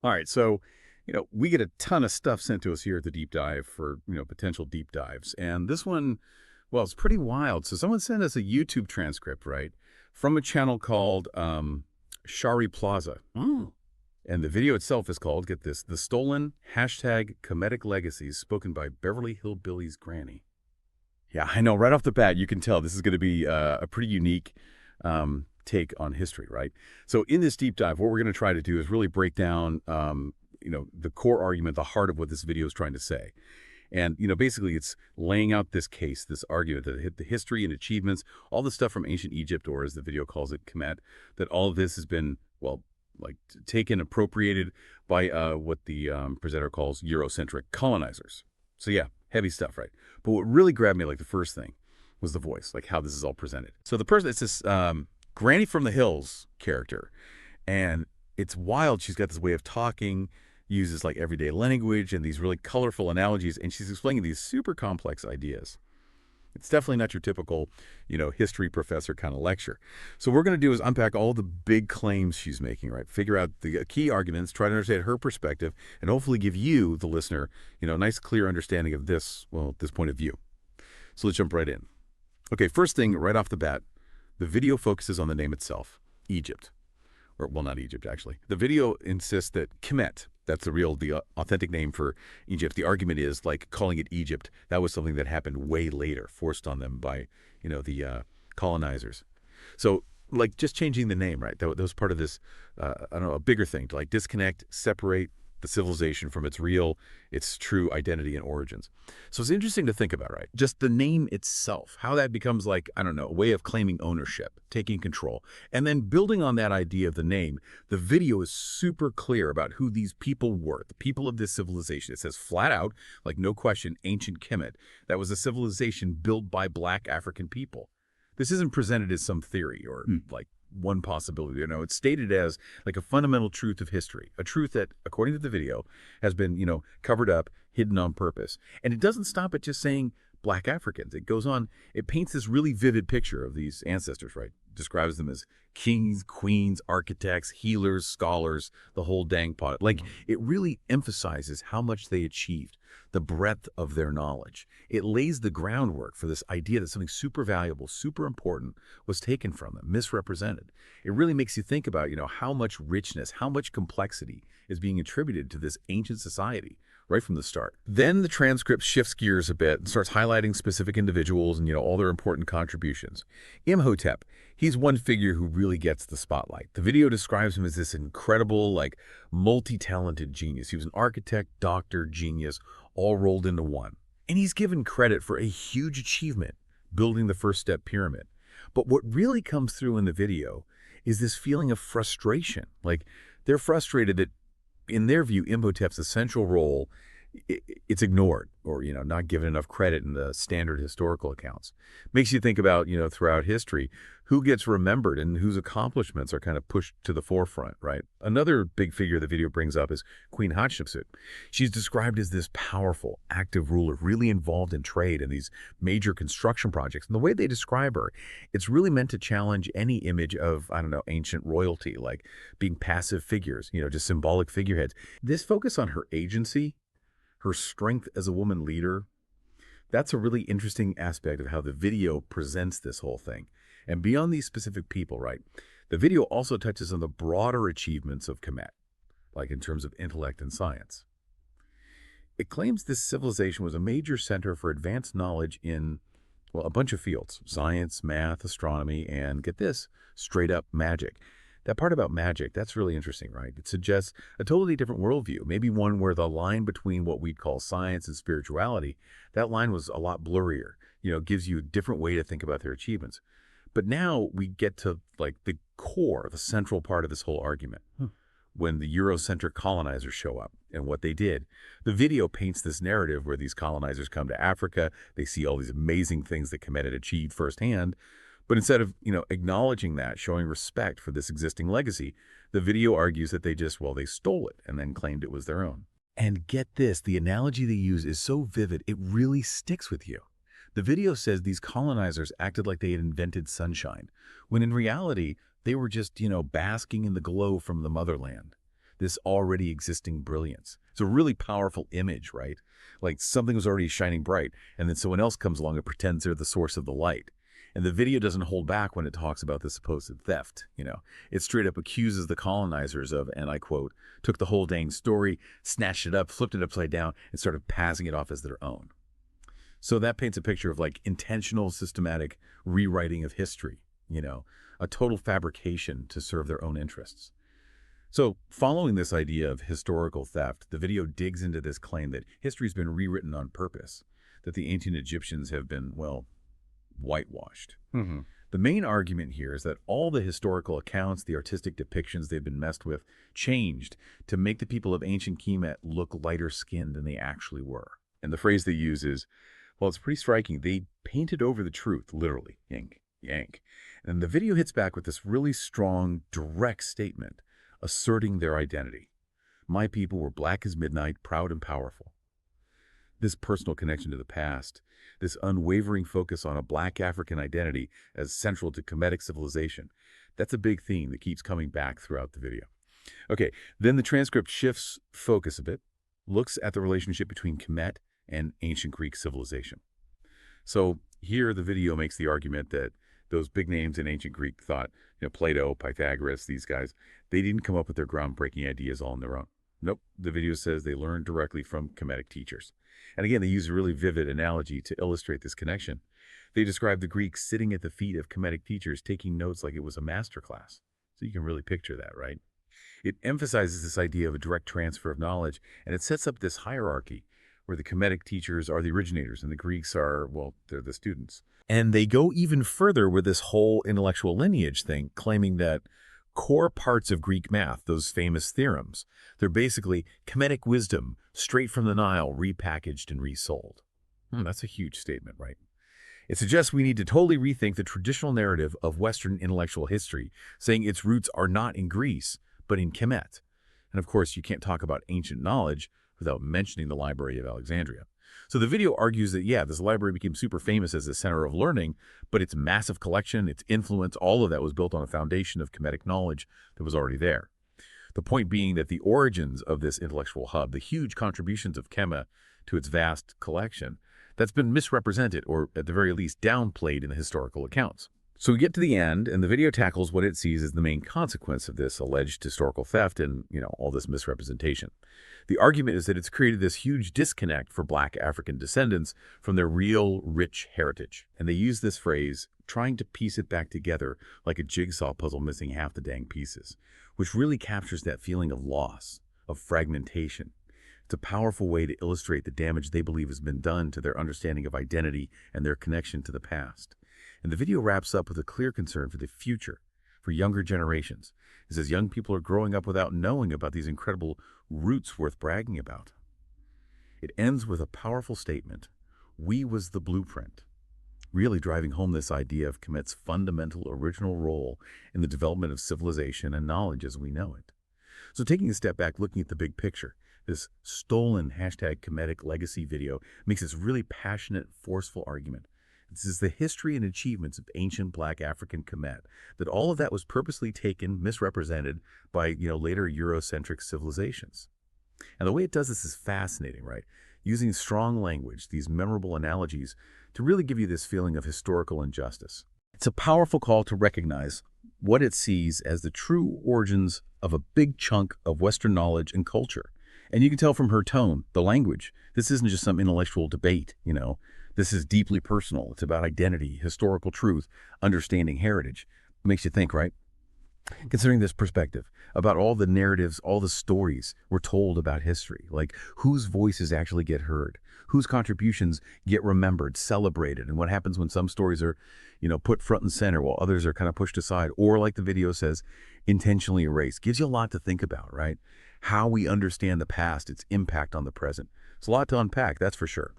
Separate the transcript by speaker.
Speaker 1: All right, so, we get a ton of stuff sent to us here at the Deep Dive for, potential deep dives. And this one, well, it's pretty wild. So someone sent us a YouTube transcript, right, from a channel called Sharri Plaza.
Speaker 2: Mm.
Speaker 1: And the video itself is called, get this, The Stolen #Kemetic Legacies, spoken by Beverly Hillbillies Granny. Yeah, I know. Right off the bat, you can tell this is going to be a pretty unique take on history, right? So in this deep dive, what we're going to try to do is really break down, the core argument, the heart of what this video is trying to say. And, basically it's laying out this case, this argument that hit the history and achievements, all the stuff from ancient Egypt, or as the video calls it, Kemet, that all of this has been, well, like taken, appropriated by what the presenter calls eurocentric colonizers. So yeah, heavy stuff, right? But what really grabbed me, like the first thing, was the voice, like how this is all presented. So the person, it's this Granny from the Hills character, and it's wild. She's got this way of talking, uses like everyday language and these really colorful analogies, and she's explaining these super complex ideas. It's definitely not your typical, history professor kind of lecture. So what we're going to do is unpack all the big claims she's making, right? Figure out the key arguments, try to understand her perspective, and hopefully give you, the listener, a nice, clear understanding of this point of view. So let's jump right in. Okay, first thing, right off the bat, the video focuses on the name itself, Egypt. Or, well, not Egypt, actually. The video insists that Kemet, that's the authentic name for Egypt. The argument is, like, calling it Egypt, that was something that happened way later, forced on them by, the colonizers. So, like, just changing the name, right? That was part of this, I don't know, a bigger thing to, like, disconnect, separate the civilization from its true identity and origins. So it's interesting to think about, right? Just the name itself, how that becomes like, I don't know, a way of claiming ownership, taking control. And then building on that idea of the name, the video is super clear about who these people were, the people of this civilization. It says flat out, like no question, ancient Kemet. That was a civilization built by black African people. This isn't presented as some theory or like one possibility. It's stated as like a fundamental truth of history, a truth that, according to the video, has been, covered up, hidden on purpose. And it doesn't stop at just saying black Africans. It goes on, it paints this really vivid picture of these ancestors, right? Describes them as kings, queens, architects, healers, scholars, the whole dang pot. Like, it really emphasizes how much they achieved, the breadth of their knowledge. It lays the groundwork for this idea that something super valuable, super important was taken from them, misrepresented. It really makes you think about, how much richness, how much complexity is being attributed to this ancient society right from the start. Then the transcript shifts gears a bit and starts highlighting specific individuals and, all their important contributions. Imhotep, he's one figure who really gets the spotlight. The video describes him as this incredible, like, multi-talented genius. He was an architect, doctor, genius, all rolled into one. And he's given credit for a huge achievement, building the first step pyramid. But what really comes through in the video is this feeling of frustration. Like, they're frustrated that, in their view, Imhotep's essential role, it's ignored or, not given enough credit in the standard historical accounts. Makes you think about, throughout history, who gets remembered and whose accomplishments are kind of pushed to the forefront, right? Another big figure the video brings up is Queen Hatshepsut. She's described as this powerful, active ruler, really involved in trade and these major construction projects. And the way they describe her, it's really meant to challenge any image of, I don't know, ancient royalty, like being passive figures, just symbolic figureheads. This focus on her agency, her strength as a woman leader, that's a really interesting aspect of how the video presents this whole thing. And beyond these specific people, right, the video also touches on the broader achievements of Kemet, like in terms of intellect and science. It claims this civilization was a major center for advanced knowledge in, well, a bunch of fields: science, math, astronomy, and, get this, straight up magic. That part about magic, that's really interesting, right? It suggests a totally different worldview, maybe one where the line between what we'd call science and spirituality, that line was a lot blurrier, gives you a different way to think about their achievements. But now we get to, like, the core, the central part of this whole argument. When the Eurocentric colonizers show up and what they did. The video paints this narrative where these colonizers come to Africa, they see all these amazing things that Kemet had achieved firsthand, but instead of, acknowledging that, showing respect for this existing legacy, the video argues that they stole it and then claimed it was their own. And get this, the analogy they use is so vivid, it really sticks with you. The video says these colonizers acted like they had invented sunshine, when in reality, they were just, basking in the glow from the motherland. this already existing brilliance. It's a really powerful image, right? Like something was already shining bright, and then someone else comes along and pretends they're the source of the light. And the video doesn't hold back when it talks about the supposed theft, It straight up accuses the colonizers of, and I quote, took the whole dang story, snatched it up, flipped it upside down, and started passing it off as their own. So that paints a picture of like intentional, systematic rewriting of history, a total fabrication to serve their own interests. So following this idea of historical theft, the video digs into this claim that history's been rewritten on purpose, that the ancient Egyptians have been, well, whitewashed. The main argument here is that all the historical accounts, the artistic depictions they've been messed with, changed to make the people of ancient Kemet look lighter skinned than they actually were. And the phrase they use is, well, it's pretty striking. They painted over the truth, literally, yank, yank. And the video hits back with this really strong, direct statement, asserting their identity. My people were black as midnight, proud and powerful. This personal connection to the past, this unwavering focus on a black African identity as central to Kemetic civilization, that's a big theme that keeps coming back throughout the video. Okay, then the transcript shifts focus a bit, looks at the relationship between Kemet and ancient Greek civilization. So here the video makes the argument that those big names in ancient Greek thought, Plato, Pythagoras, these guys, they didn't come up with their groundbreaking ideas all on their own. Nope, the video says they learned directly from Kemetic teachers. And again, they use a really vivid analogy to illustrate this connection. They describe the Greeks sitting at the feet of Kemetic teachers taking notes like it was a master class. So you can really picture that, right? It emphasizes this idea of a direct transfer of knowledge, and it sets up this hierarchy where the Kemetic teachers are the originators and the Greeks are, well, they're the students. And they go even further with this whole intellectual lineage thing, claiming that core parts of Greek math, those famous theorems, they're basically Kemetic wisdom, straight from the Nile, repackaged and resold. That's a huge statement, right? It suggests we need to totally rethink the traditional narrative of Western intellectual history, saying its roots are not in Greece, but in Kemet. And of course, you can't talk about ancient knowledge without mentioning the Library of Alexandria. So the video argues that, yeah, this library became super famous as a center of learning, but its massive collection, its influence, all of that was built on a foundation of Kemetic knowledge that was already there. The point being that the origins of this intellectual hub, the huge contributions of Kemet to its vast collection, that's been misrepresented or at the very least downplayed in the historical accounts. So we get to the end, and the video tackles what it sees as the main consequence of this alleged historical theft and, all this misrepresentation. The argument is that it's created this huge disconnect for black African descendants from their real, rich heritage. And they use this phrase, trying to piece it back together like a jigsaw puzzle missing half the dang pieces, which really captures that feeling of loss, of fragmentation. It's a powerful way to illustrate the damage they believe has been done to their understanding of identity and their connection to the past. And the video wraps up with a clear concern for the future, for younger generations. It says young people are growing up without knowing about these incredible roots worth bragging about. It ends with a powerful statement, "We was the blueprint," really driving home this idea of Kemet's fundamental original role in the development of civilization and knowledge as we know it. So taking a step back, looking at the big picture, this stolen #Kemetic legacy video makes this really passionate, forceful argument. This is the history and achievements of ancient black African Kemet, that all of that was purposely taken, misrepresented by, later eurocentric civilizations. And the way it does this is fascinating, right? Using strong language, these memorable analogies, to really give you this feeling of historical injustice. It's a powerful call to recognize what it sees as the true origins of a big chunk of Western knowledge and culture. And you can tell from her tone, the language, this isn't just some intellectual debate, This is deeply personal. It's about identity, historical truth, understanding heritage. It makes you think, right? Considering this perspective about all the narratives, all the stories we're told about history, like whose voices actually get heard, whose contributions get remembered, celebrated, and what happens when some stories are, put front and center while others are kind of pushed aside, or like the video says, intentionally erased, gives you a lot to think about, right? How we understand the past, its impact on the present. It's a lot to unpack, that's for sure.